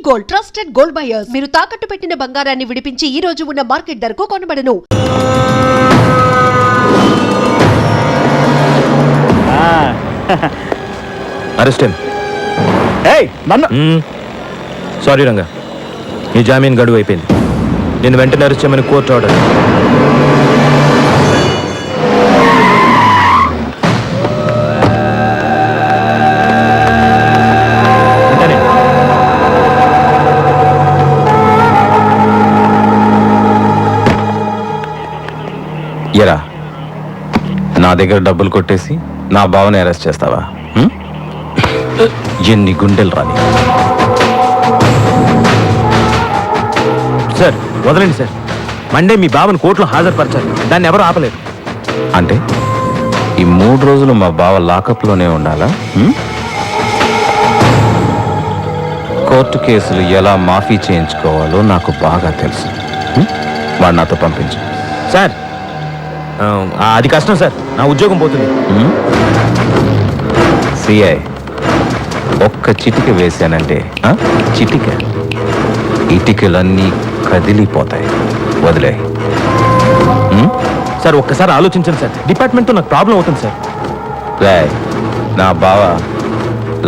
Gold trusted gold buyers. మీరు తాకట్టు పెట్టిన బంగారాన్ని విడిపించి ఈ రోజు ఉన్న మార్కెట్ ధరకు కొనబడను. Arrest him. సారీ రంగా, నీ జామీన్ గడువు అయిపోయింది. నేను వెంటనే అరెస్ట్ చేయమని కోర్టు ఆర్డర్. ఎరా, నా దగ్గర డబ్బులు కొట్టేసి నా బావని అరెస్ట్ చేస్తావా? ఎన్ని గుండెలు రాని. సార్ వదలండి సార్. మండే మీ బావని కోర్టులో హాజరుపరచాలి. దాన్ని ఎవరు ఆపలేరు. అంటే ఈ 3 రోజులు మా బావ లాకప్లోనే ఉండాలా? కోర్టు కేసులు ఎలా మాఫీ చేయించుకోవాలో నాకు బాగా తెలుసు. వాడు నాతో పంపించు. సార్ అది కష్టం సార్, నా ఉద్యోగం పోతుంది. సిఐ ఒక్క చిటిక వేశానంటే చిటిక ఇటికలన్నీ కదిలిపోతాయి. వదిలే. సార్ ఒక్కసారి ఆలోచించండి సార్. డిపార్ట్మెంట్తో నాకు ప్రాబ్లం అవుతుంది సార్. రాయ్, నా బావ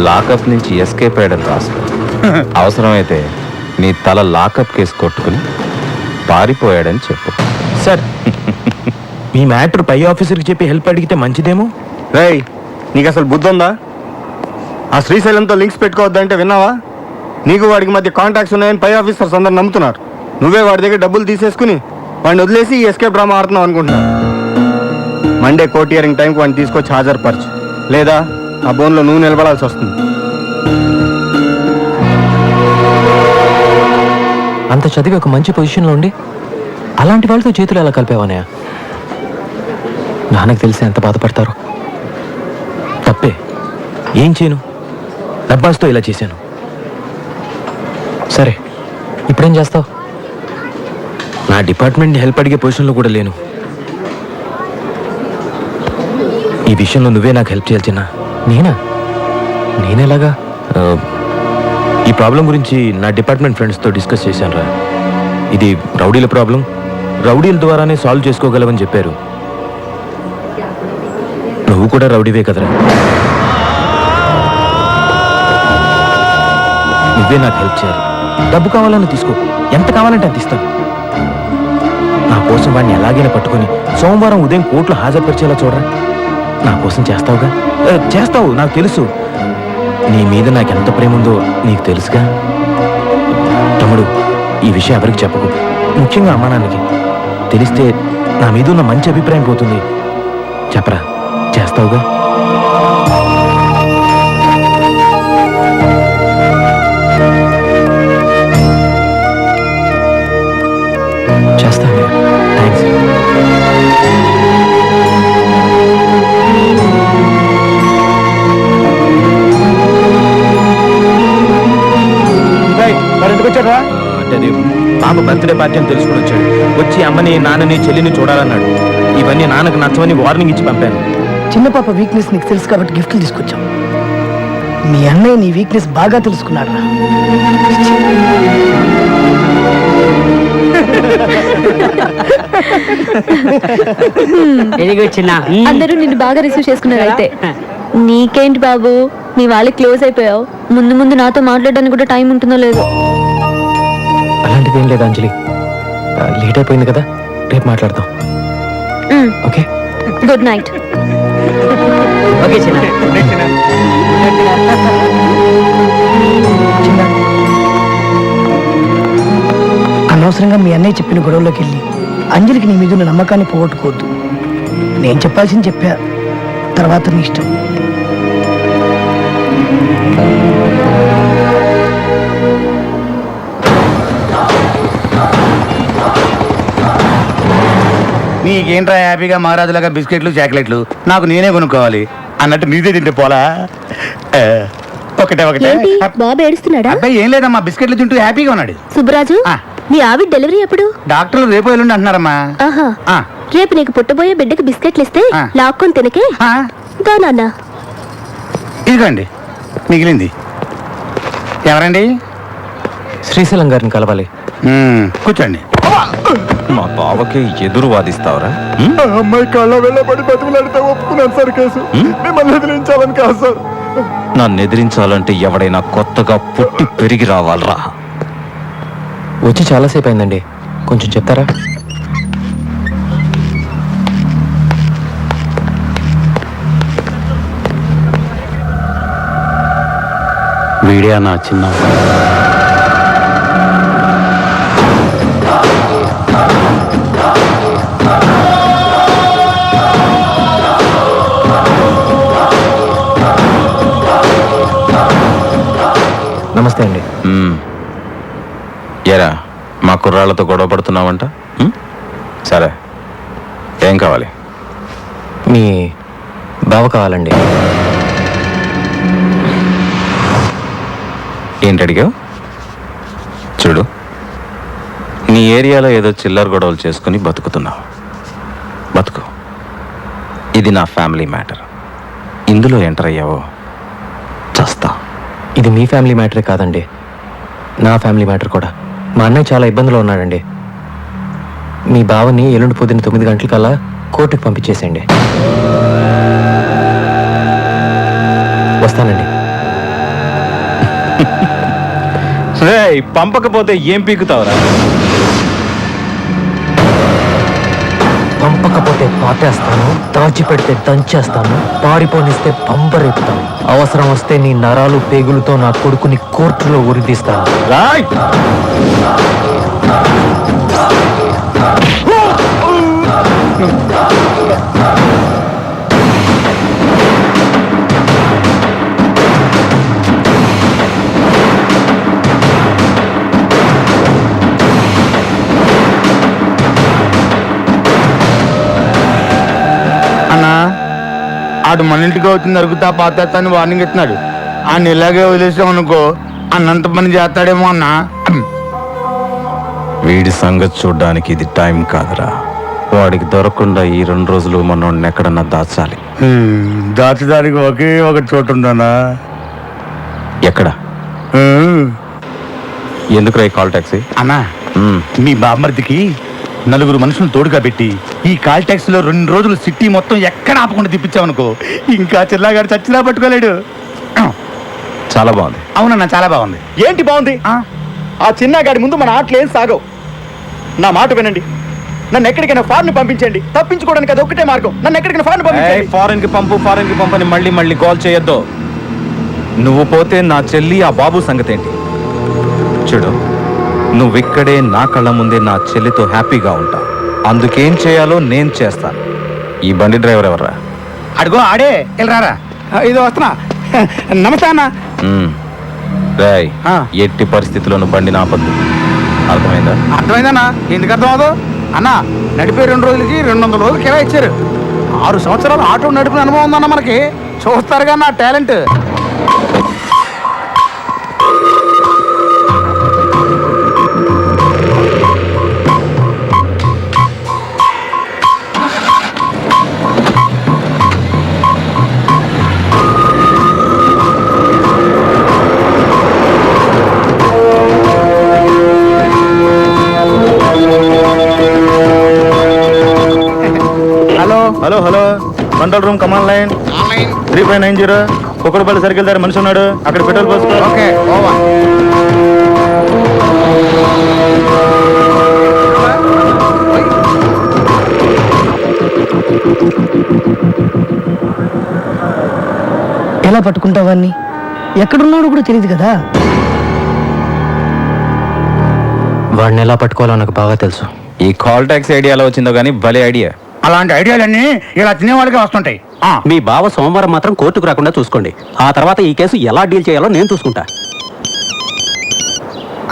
లాకప్ నుంచి ఎస్కేప్ అయ్యాడని రాసుకో. అవసరమైతే నీ తల లాకప్ కేసు కొట్టుకుని పారిపోయాడని చెప్పు. సార్ మీ మ్యాటర్ పై ఆఫీసర్కి చెప్పి హెల్ప్ అడిగితే మంచిదేమో. రేయ్, నీకు అసలు బుద్ధి ఉందా? ఆ శ్రీశైలంతో లింక్స్ పెట్టుకోవద్దంటే విన్నావా? నీకు వాడికి మధ్య కాంటాక్ట్స్ ఉన్నాయని పై ఆఫీసర్స్ అందరు నమ్ముతున్నారు. నువ్వే వాడి దగ్గర డబ్బులు తీసేసుకుని వాడిని వదిలేసి ఎస్కేప్ డ్రామా ఆడుతున్నావు అనుకుంటున్నావు. మండే కోర్టు హియరింగ్ టైంకి వాడిని తీసుకొచ్చి హాజరుపరచు, లేదా ఆ బోన్లో నువ్వు నిలబడాల్సి వస్తుంది. అంత చదివి ఒక మంచి పొజిషన్లో ఉండి అలాంటి వాళ్ళతో చేతులు ఎలా కలిపేవనయా? నాన్నకు తెలిసి ఎంత బాధపడతారో. తప్పే, ఏం చేయను? డబ్బాస్తో ఇలా చేశాను. సరే, ఇప్పుడేం చేస్తావు? నా డిపార్ట్మెంట్ని హెల్ప్ అడిగే పొజిషన్లో కూడా లేను. ఈ విషయంలో నువ్వే నాకు హెల్ప్ చేయాలి చిన్న. నేనా? నేనేలాగా? ఈ ప్రాబ్లం గురించి నా డిపార్ట్మెంట్ ఫ్రెండ్స్తో డిస్కస్ చేశాను రా. ఇది రౌడీల ప్రాబ్లం, రౌడీల ద్వారానే సాల్వ్ చేసుకోగలవని చెప్పారు. నువ్వు కూడా రౌడీవే కదరా. నువ్వే నాకు హెల్ప్ చేయాలి. డబ్బు కావాలని తీసుకో, ఎంత కావాలంటే అంత ఇస్తాను. నా కోసం వాడిని ఎలాగైనా పట్టుకొని సోమవారం ఉదయం కోర్టులో హాజరుపరిచేలా చూడరా. నా కోసం చేస్తావుగా? చేస్తావు, నాకు తెలుసు. నీ మీద నాకు ఎంత ప్రేమ ఉందో నీకు తెలుసుగా. తమ్ముడు, ఈ విషయం ఎవరికి చెప్పకు, ముఖ్యంగా అమ్మా నాన్నకి. తెలిస్తే నా మీద ఉన్న మంచి అభిప్రాయం పోతుంది. చెప్పరా, చేస్తావుగా? చేస్తాను. థ్యాంక్స్. వచ్చారా? అంటే అది పాప బర్త్డే పార్టీ అని తెలుసుకుని వచ్చాడు. వచ్చి అమ్మని, నాన్నని, చెల్లిని చూడాలన్నాడు. ఇవన్నీ నాన్నకు నచ్చమని వార్నింగ్ ఇచ్చి పంపాను. చిన్న పాప వీక్నెస్ నీకు తెలుసు కాబట్టి గిఫ్ట్లు తీసుకొచ్చాం. మీ అన్నయ్య నీ వీక్నెస్ బాగా తెలుసుకున్నాడు రా. అందరూ నిన్ను బాగా రిసీవ్ చేసుకున్నారు. అయితే నీకేంటి బాబు, మీ వాళ్ళకి క్లోజ్ అయిపోయావు. ముందు ముందు నాతో మాట్లాడడానికి కూడా టైం ఉంటుందో లేదో. అలాంటిది ఏం లేదు అంజలి, లేట్ అయిపోయింది కదా, రేపు మాట్లాడదాం. Okay, good night. ఓకే చిన్న. అనవసరంగా మీ అన్నయ్య చెప్పిన గొడవలోకి వెళ్ళి అంజలికి నీ మీద ఉన్న నమ్మకాన్ని పోగొట్టుకోవద్దు. నేను చెప్పాల్సింది చెప్పా, తర్వాత నీ ఇష్టం. నీకేంట్రా హ్యాపీగా మహారాజులాగా బిస్కెట్లు చాక్లెట్లు నాకు నేనే కొనుక్కోవాలి అన్నట్టు నీదే తింటే పోలా? ఒకటే ఒకటే. బాబు ఏడుస్తున్నాడా? అబ్బాయి ఏం లేదమ్మా, బిస్కెట్లు తింటూ హ్యాపీగా ఉన్నాడు. సుబ్బరాజు, మీ ఆవిడ డెలివరీ ఎప్పుడు? డాక్టర్లు రేపు ఎల్లుండి అంటున్నారమ్మా. రేపు నీకు పుట్టబోయే బిడ్డకి బిస్కెట్లు ఇస్తే లాక్కొని తినకే. దా నాన్న. ఇదిగోండి మిగిలింది. ఎవరండి? శ్రీశైలం గారిని కలవాలి. కూర్చోండి. మా బావకి ఎదురు వాదిస్తావరా? అమ్మాయి కాళ్ళ వెళ్ళబడి బతుకులాడితే ఒప్పుకున్నాను సార్ కేసు. మిమ్మల్ని ఎదిరించాలని కాదు సార్. నన్ను ఎదిరించాలంటే ఎవడైనా కొత్తగా పుట్టి పెరిగి రావాలరా. వచ్చి చాలాసేపు అయిందండి, కొంచెం చెప్తారా? వీడియా నా చిన్న నమస్తే అండి. ఎరా మా కుర్రాళ్ళతో గొడవ పడుతున్నావంట? సరే, ఏం కావాలి? మీ బావ కావాలండి. ఏంటి అడిగావు? చూడు, నీ ఏరియాలో ఏదో చిల్లర గొడవలు చేసుకుని బతుకుతున్నావు. బతుకు. ఇది నా ఫ్యామిలీ మ్యాటర్. ఇందులో ఎంటర్ అయ్యావో చస్తా. ఇది మీ ఫ్యామిలీ మ్యాటరే కాదండి, నా ఫ్యామిలీ మ్యాటర్ కూడా. మా అన్నయ్య చాలా ఇబ్బందులో ఉన్నాడండి. మీ బావని ఎల్లుండి పొద్దున్న 9 గంటలకల్లా కోర్టుకు పంపించేసేయండి. వస్తానండి. పంపకపోతే ఏం పీకుతావురా? పంపకపోతే పాటేస్తాను, దాచిపెడితే దంచేస్తాను, పారిపోనిస్తే పంపరేపుతాను. అవసరం వస్తే నీ నరాలు పేగులతో నా కొడుకుని కోర్టులో ఉరిదీస్తాను. రాయ్! అన్నా, ఆడు మన ఇంటికి అవుతుంది అరుగుతా పాతేస్తాను వార్నింగ్ ఇస్తున్నాడు. ఆయన ఇలాగే వదిలేసామనుకో అన్నంత పని చేస్తాడేమో అన్నా. వీడి సంగతి చూడ్డానికి ఇది టైం కాదురా. వాడికి దొరకకుండా ఈ 2 రోజులు మనోడిని ఎక్కడన్నా దాచాలి. దాచడానికి ఒకే ఒక చోటు ఉందన్నా. ఎక్కడ? ఎందుకురా ఈ కాల్ టాక్సీ? అన్నా, మీ బామ్మర్దికి 4 మనుషులు తోడుగా పెట్టి ఈ కాల్ ట్యాక్సీ లో 2 రోజులు సిటీ మొత్తం ఎక్కడ ఆపకుండా తిప్పించామనుకో ఇంకా చిల్లాగాడు చచ్చినా పట్టుకోలేడు. చాలా బాగుంది. అవునన్నా, చాలా బాగుంది. ఏంటి బాగుంది? ఆ చిన్నగాడి ముందు మన ఆటలు ఏం సాగవు. నా మాట వినండి. నన్ను ఎక్కడికైనా ఫారెన్ పంపించండి. తప్పించుకోవడానికి అది ఒక్కటే మార్గం. నన్ను ఎక్కడికైనా ఫారెన్ పంపించండి. ఫారెన్ కి పంపని మళ్ళీ కాల్ చేయొద్దు. నువ్వు పోతే నా చెల్లి ఆ బాబు సంగతి ఏంటి? చూడు, నువ్విక్కడే నా కళ్ళ ముందే నా చెల్లితో హ్యాపీగా ఉంటావు. అందుకేం చేయాలో నేను చేస్తాను. ఈ బండి డ్రైవర్ ఎవర్రా? అడుగో ఆడే వెళ్ళరారా. ఇది వస్తున్నా. నమస్తే అన్న. రాయ్, ఎట్టి పరిస్థితుల్లోనూ బండి నాపద్దు. అర్థమైందా? అర్థమైందన్నా. ఎందుకు అర్థం అవదు అన్నా? నడిపే 2 రోజులకి 200 రోజులు కిరా ఇచ్చారు. 6 సంవత్సరాలు ఆటో నడిపిన అనుభవం ఉందన్న మనకి. చూస్తారుగా నా talent. Hello control room, command line 3590. Kukkadapalli circle దగ్గర మనిషి ఉన్నాడు, అక్కడ పెట్రోల్ పోసుకో. Okay, over. ఎలా పట్టుకుంటావాన్ని? ఎక్కడున్నాడో కూడా తెలియదు కదా. వాడిని ఎలా పట్టుకోవాలో నాకు బాగా తెలుసు. ఈ కాల్ టాక్సీ ఐడియా ఎలా వచ్చిందో కానీ భలే ఐడియా. అలాంటి ఐడియాలన్నీ ఇలా తినేవాళ్ళకే వస్తుంటాయి. మీ బావ సోమవారం మాత్రం కోర్టుకు రాకుండా చూసుకోండి. ఆ తర్వాత ఈ కేసు ఎలా డీల్ చేయాలో నేను చూసుకుంటా.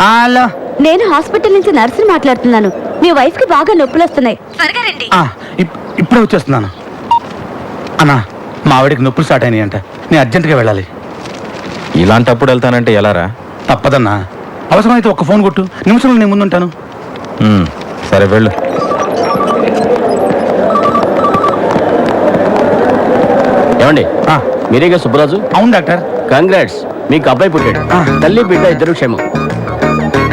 హలో, నేను హాస్పిటల్ నుంచి నర్సుని మాట్లాడుతున్నాను. మీ వైఫ్ కి బాగా నొప్పులు వస్తున్నాయి. త్వరగా రండి. ఇప్పుడే వచ్చేస్తున్నాను. అన్నా, మా ఆవిడికి నొప్పులు స్టార్ట్ అయినాయి అంట. నేను అర్జెంటుగా వెళ్ళాలి. ఇలాంటప్పుడు వెళ్తానంటే ఎలారా? తప్పదన్నా. అవసరమైతే ఒక్క ఫోన్ కొట్టు, నిమిషంలో నేను ముందుంటాను. సరే వెళ్ళు. ఏమండి, మీరేగా సుబ్బరాజు? అవును డాక్టర్. కంగ్రాట్స్, మీకు అబ్బాయి పుట్టాడు. తల్లి బిడ్డ ఇద్దరు క్షేమం.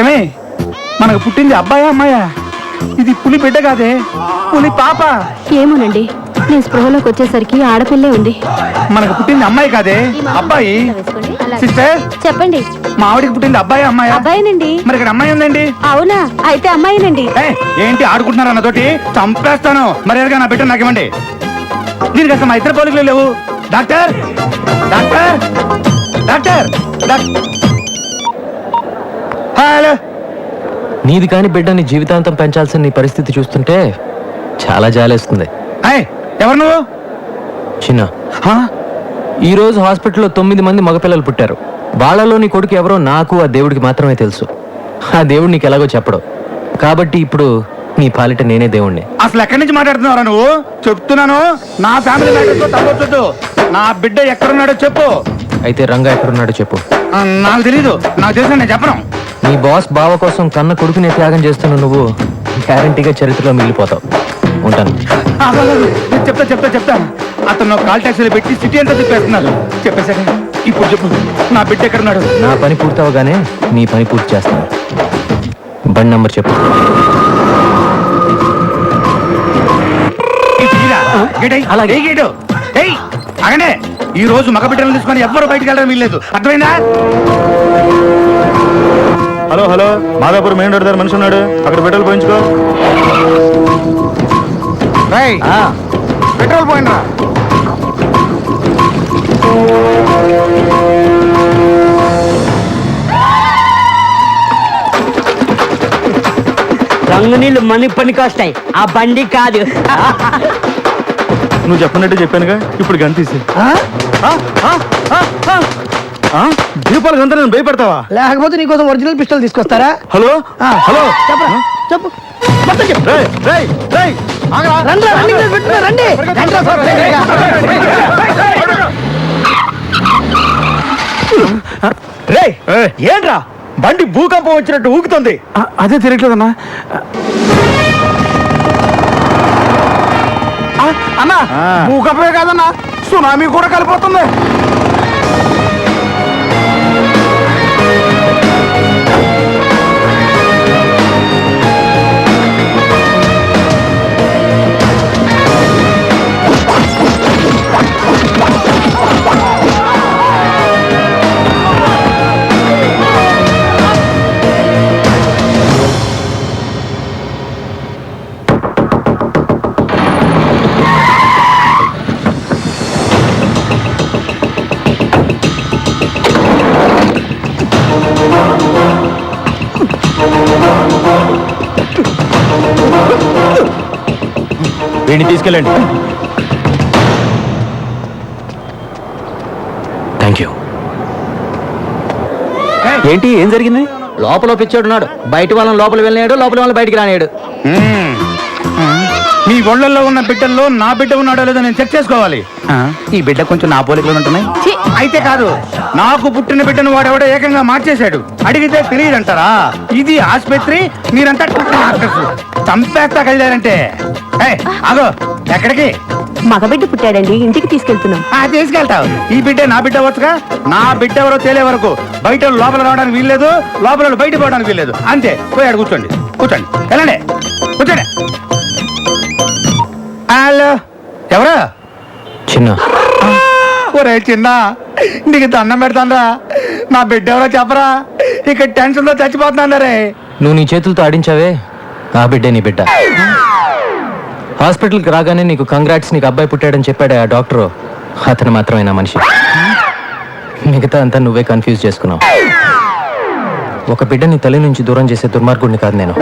ఏమే మనకు పుట్టింది అబ్బాయా అమ్మాయా? ఇది పులి బిడ్డ కాదే, పులి పాప. ఏమోనండి, నేను స్పృహలోకి వచ్చేసరికి ఆడపిల్లే ఉంది. మనకు పుట్టింది అమ్మాయి కాదే, అబ్బాయి. సిస్టర్, చెప్పండి. మా ఆవిడికి పుట్టింది అబ్బాయి అమ్మాయా? అబ్బాయినండి. మరి ఇక్కడ అమ్మాయి ఉందండి. అవునా? అయితే అమ్మాయినండి. ఏయ్, ఏంటి ఆడుకుంటున్నారా నాతోటి? చంపేస్తాను. మర్యాదగా నా బిడ్డ నాకు ఇవ్వండి. దీనికి అసలు మా ఇద్దరు పోలికలు లేవు. Doctor, doctor, doctor, hello. నీది కాని బిడ్డని జీవితాంతం పెంచాల్సిన నీ పరిస్థితి చూస్తుంటే చాలా జాలేస్తుంది. ఎవరు నువ్వు? చిన్న, ఈ రోజు హాస్పిటల్లో 9 మంది మగపిల్లలు పుట్టారు. వాళ్ళలో నీ కొడుకు ఎవరో నాకు ఆ దేవుడికి మాత్రమే తెలుసు. ఆ దేవుడు నీకు ఎలాగో చెప్పడు. కాబట్టి ఇప్పుడు నీ పాలిట నేనే దేవుణ్ణి. అసలు ఎక్కడి నుంచి మాట్లాడుతున్నావురా నువ్వు? చెప్తున్నాను, నా ఫ్యామిలీ మ్యాటర్స్ తప్పొచ్చు. నా బిడ్డ ఎక్కడున్నాడో చెప్పు. అయితే రంగా ఎక్కడున్నాడో చెప్పు. నాకు తెలీదు. నాకు తెలుసు, నేను చెప్పను. నీ బాస్ బావ కోసం కన్న కొడుకునే త్యాగం చేస్తున్న నువ్వు గ్యారంటీగా చరిత్రలో మిగిలిపోతావు. ఉంటాను. చెప్తా. అతను కాల్ టాక్సీలో పెట్టి సిటీ అంతా తిప్పేస్తున్నారు. చెప్పేశాక ఇప్పుడు చెప్పు, నా బిడ్డ ఎక్కడున్నాడు? నా పని పూర్తవగానే నీ పని పూర్తి చేస్తాను. బండి నంబర్ చెప్పు. అగనే ఈ రోజు మగ బిడ్డలను తీసుకొని ఎవ్వరు బయటకు వెళ్ళడం వీల్లేదు. అర్థమైందా? Hello hello, Madhapur main road దగ్గర మనిషి ఉన్నాడు, అక్కడ పెట్రోల్ పోయించుకో. పెట్రోల్ పోయినరా? రంగు నీళ్ళు మని పనికి వస్తాయి, ఆ బండి కాదు. నువ్వు చెప్పినట్టు చెప్పానుగా, ఇప్పుడు గంతీసి. దీపాలు గంత నేను భయపడతావా? లేకపోతే నీకోసం ఒరిజినల్ పిస్టల్ తీసుకొస్తారా? హలో హలో, చెప్పరా, చెప్పు. మొత్తం చెప్పు. రండి. ఏంట్రా బండి భూకంపం వచ్చినట్టు ఊగుతుంది? అదే తిరగట్లేదన్నా. అన్నా, భూకంపమే కాదన్నా, సునామీ కూడా కలిపోతుంది. వీడిని తీసుకెళ్ళండి. Thank you. ఏంటి, ఏం జరిగింది? లోపల పిచ్చాడున్నాడు, బయట వాళ్ళని లోపల వెళ్ళినాడు, లోపల వాళ్ళని బయటికి రానాడు. మీ ఒళ్ళల్లో ఉన్న బిడ్డల్లో నా బిడ్డ ఉన్నాడో లేదో నేను చెక్ చేసుకోవాలి. ఈ బిడ్డ కొంచెం నా పోలికలు ఉంటున్నాయి. అయితే కాదు, నాకు పుట్టిన బిడ్డను వాడెవడో ఏకంగా మార్చేశాడు. అడిగితే తెలియదంటారా? ఇది ఆసుపత్రి, మీరంతా డాక్టర్స్. చంపేస్తా కలిదారంటే. ఆగో, ఎక్కడికి? మగబిడ్డ పుట్టాడండి, ఇంటికి తీసుకెళ్తున్నాం. తీసుకెళ్తావు. ఈ బిడ్డ నా బిడ్డ వచ్చుగా. నా బిడ్డ ఎవరో తేలే వరకు బయట లోపల రావడానికి వీల్లేదు, లోపల బయట పోవడానికి వీల్లేదు. అంతే. పోయాడు. కూర్చోండి. వెళ్ళండి, కూర్చోండి. హలో, ఎవరు? చిన్న, ఒరే చిన్న, నీకు దండం పెడతానరా, నా బిడ్డ ఎవరో చెప్పరా. ఇక్కడ టెన్షన్ తో చచ్చిపోతున్నా రే. నువ్వు నీ చేతులతో ఆడించావే, ఆ బిడ్డే నీ బిడ్డ. హాస్పిటల్కి రాగానే నీకు కంగ్రాట్స్, నీకు అబ్బాయి పుట్టాడని చెప్పాడు ఆ డాక్టరు. అతను మాత్రమే నా మనిషి. మిగతా అంతా నువ్వే కన్ఫ్యూజ్ చేసుకున్నావు. ఒక బిడ్డని తల్లి నుంచి దూరం చేసే దుర్మార్గుడిని కాదు నేను.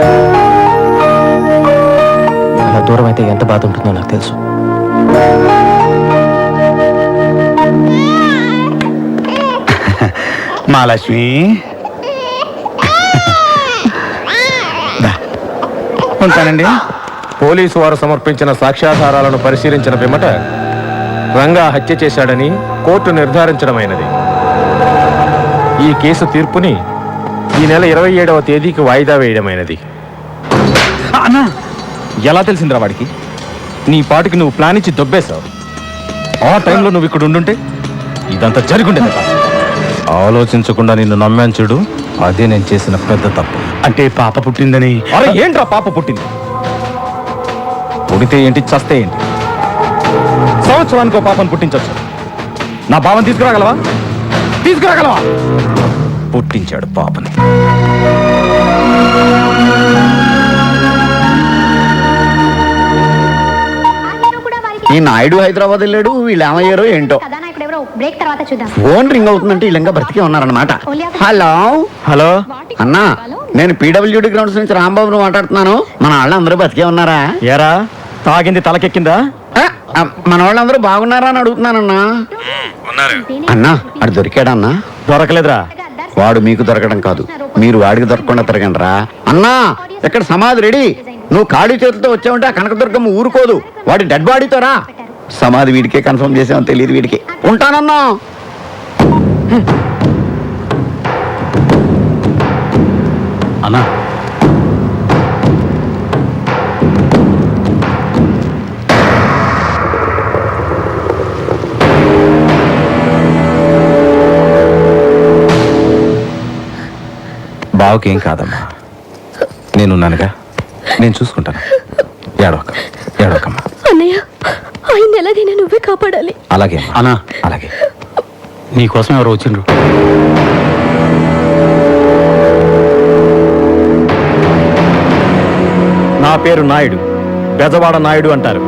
అలా దూరం అయితే ఎంత బాధ ఉంటుందో నాకు తెలుసు. మహాలక్ష్మి, ఉంటానండి. పోలీసు వారు సమర్పించిన సాక్ష్యాధారాలను పరిశీలించిన పిమ్మట రంగా హత్య చేశాడని కోర్టు నిర్ధారించడమైనది. ఈ కేసు తీర్పుని ఈ నెల 27వ తేదీకి వాయిదా వేయడమైనది. అన్నా ఎలా తెలిసిందిరా వాడికి? నీ పాటికి నువ్వు ప్లాన్ ఇచ్చి దొబ్బేశావు. ఆ టైంలో నువ్వు ఇక్కడ ఉండుంటే ఇదంతా జరుగుండేది కాదు. ఆలోచించకుండా నిన్ను నమ్మాను చూడు, అదే నేను చేసిన పెద్ద తప్పు. అంటే పాప పుట్టిందని. అరే ఏంట్రా పాప పుట్టింది? పుడితే ఏంటి, చస్తే ఏంటి? సంవత్సరానికి పాపను పుట్టించవచ్చు. నా భావం తీసుకురాగలవా? తీసుకురాగలవా? పుట్టించాడు పాపని. ఈ నాయుడు హైదరాబాద్ వెళ్ళాడు, వీళ్ళు ఏమయ్యారో ఏంటో. బ్రేక్ తర్వాత చూద్దాం. ఫోన్ రింగ్ అవుతుందంటే వీళ్ళంగా బ్రతికే ఉన్నారన్నమాట. హలో హలో అన్నా, నేను పీడబ్ల్యూడి గ్రౌండ్స్ నుంచి రాంబాబును మాట్లాడుతున్నాను. మన వాళ్ళందరూ బతికే ఉన్నారా? ఏరా తాగింది తలకెక్కిందా? మన వాళ్ళందరూ బాగున్నారా అని అడుగుతున్నానన్నా. అన్నా అడు దొరికాడన్నా? దొరకలేదురా. వాడు మీకు దొరకడం కాదు, మీరు వాడికి దొరకకుండా తిరగండి రా. అన్నా ఇక్కడ సమాధి రెడీ. నువ్వు ఖాళీ చేతులతో వచ్చావంటే ఆ కనకదుర్గమ్మ ఊరుకోదు. వాడి డెడ్ బాడీతో రా. సమాధి వీడికే కన్ఫర్మ్ చేసామని తెలియదు వీడికి. ఉంటానన్నా. అన్నా బావకేం కాదమ్మా, నేనున్నానుగా, నేను చూసుకుంటాను. ఏడవకమ్మా. అన్నయ్య, ఆయన ఎలాగైనా నువ్వే కాపాడాలి. అలాగే అన్నా అలాగే. నీకోసం ఎవరు వచ్చిండ్రు? నా పేరు నాయుడు, బెజవాడ నాయుడు అంటారు.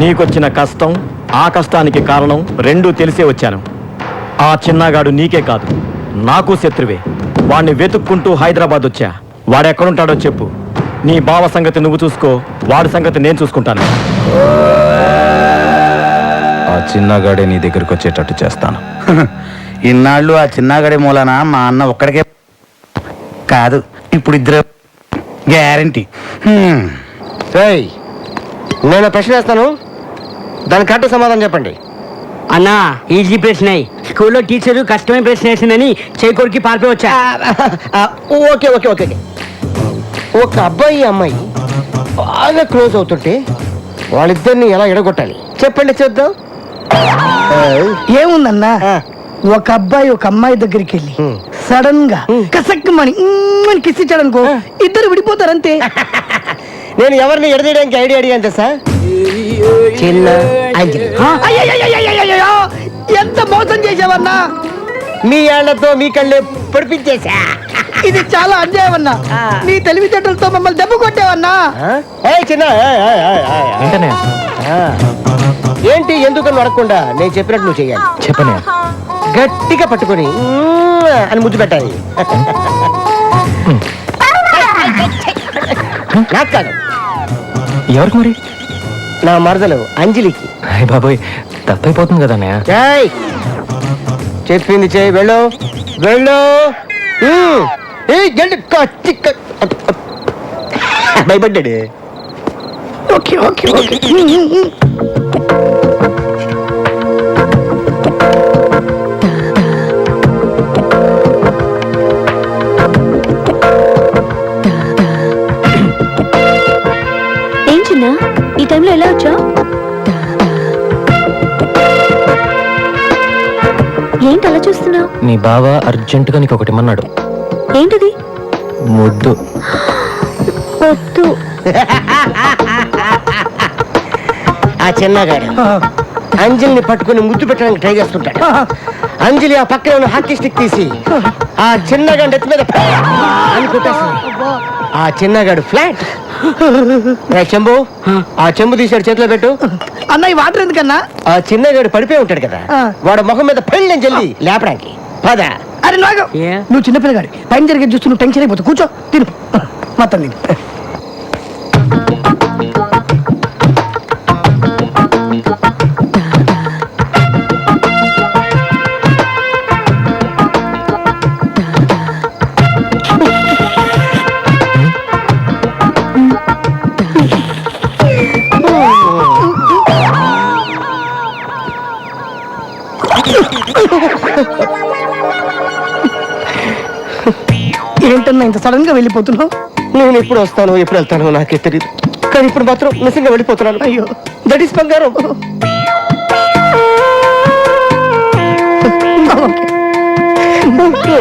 నీకొచ్చిన కష్టం, ఆ కష్టానికి కారణం రెండూ తెలిసే వచ్చాను. ఆ చిన్నగాడు నీకే కాదు, నాకు శత్రువే. వాణ్ణి వెతుక్కుంటూ హైదరాబాద్ వచ్చా. వాడెక్కడుంటాడో చెప్పు. నీ బావ సంగతి నువ్వు చూసుకో, వాడి సంగతి నేను చూసుకుంటాను. ఆ చిన్నగాడే నీ దగ్గరికి వచ్చేటట్టు చేస్తాను. ఇన్నాళ్ళు ఆ చిన్నగడి మూలన మా అన్న ఒక్కడికే కాదు, ఇప్పుడు ఇద్దరు గ్యారంటీ. నేను ప్రశ్న వేస్తాను, దాని కరెక్ట్ సమాధానం చెప్పండి. అన్నా ఈజీ ప్రశ్న. స్కూల్లో టీచరు కష్టమైన ప్రశ్న వేసిందని చేకూరికి పారిపోయి వచ్చా. Okay okay okay. ఒక అబ్బాయి అమ్మాయి బాగా క్లోజ్ అవుతుంటే వాళ్ళిద్దరిని ఎలా ఎడగొట్టాలి చెప్పండి, చూద్దాం. ఏముందన్నా, ఒక అబ్బాయి ఒక అమ్మాయి దగ్గరికి వెళ్ళి సడన్ గా కసక్కమని కిస్ ఇచ్చాడనుకో, ఇద్దరు విడిపోతారంతే. నేను ఎవరిని ఎడదీయడానికి ఐడియా అడిగాను తెలుసా? చిన్న అంజలి. అయ్యయ్యయ్యయ్యయ్యయ్యో, ఎంత మోసం చేసావన్నా. మీ ఏళ్లతో మీ కళ్ళే పొడిపించేశా. ఇది చాలా అన్యాయం అన్నా. నీ తెలివితేటలతో మమ్మల్ని దెబ్బ కొట్టావన్నా. చిన్న ఏంటనే ఏంటి, ఎందుకు అడగకుండా నేను చెప్పినట్టు నువ్వు చెయ్యాలి. చెప్పనే గట్టిగా పట్టుకొని అని ముద్దు పెట్టాలి. నాకు కాదు, ఎవరికి మరి? నా మరదలు అంజలికి. అయ్య బాబోయ్, తప్పైపోతుంది కదా అన్నయ్య. ఏయ్, చెప్పింది చేయి, వెళ్ళు వెళ్ళు. భయపడ్డాడు. Okay okay okay. ఏం చిన్న, ఈ టైంలో ఎలా వచ్చా? ఏంటి అలా చూస్తున్నావు? నీ బావ అర్జెంటుగా నీకు ఒకటి ఇమ్మన్నాడు. ఏంటది? ముద్దు. వద్దు. ఆ చిన్నగాడు అంజలిని పట్టుకుని ముద్దు పెట్టడానికి ట్రై చేస్తుంటాడు. అంజలి ఆ పక్కన ఉన్న హాకీ స్టిక్ తీసి ఆ చిన్నగాడి ఎత్తి మీద అని కొట్టేస్తుంది. ఆ చిన్నగాడు ఫ్లాట్. చెంబు, ఆ చెంబు తీసాడు, చేతిలో పెట్టు. అన్న, ఈ వాటర్ ఎందుకన్నా? ఆ చిన్నగాడు పడిపోయి ఉంటాడు కదా, వాడు మొహం మీద పెళ్ళని జల్లి లేపడానికి పద. అరే నాగ, నువ్వు చిన్నపిల్లగాడి పైన జరిగే చూస్తూ నువ్వు టెన్షన్ అయిపోతావు. కూర్చో, తిను మొత్తం తిను. ఏంటన్నా ఇంత సడన్ గా వెళ్ళిపోతున్నావు? నేను ఎప్పుడు వస్తానో ఎప్పుడు వెళ్తానో నాకే తెలియదు, కానీ ఇప్పుడు మాత్రం నిజంగా వెళ్ళిపోతున్నాను. అయ్యో, దట్ ఈస్ బంగారం. ఓకే.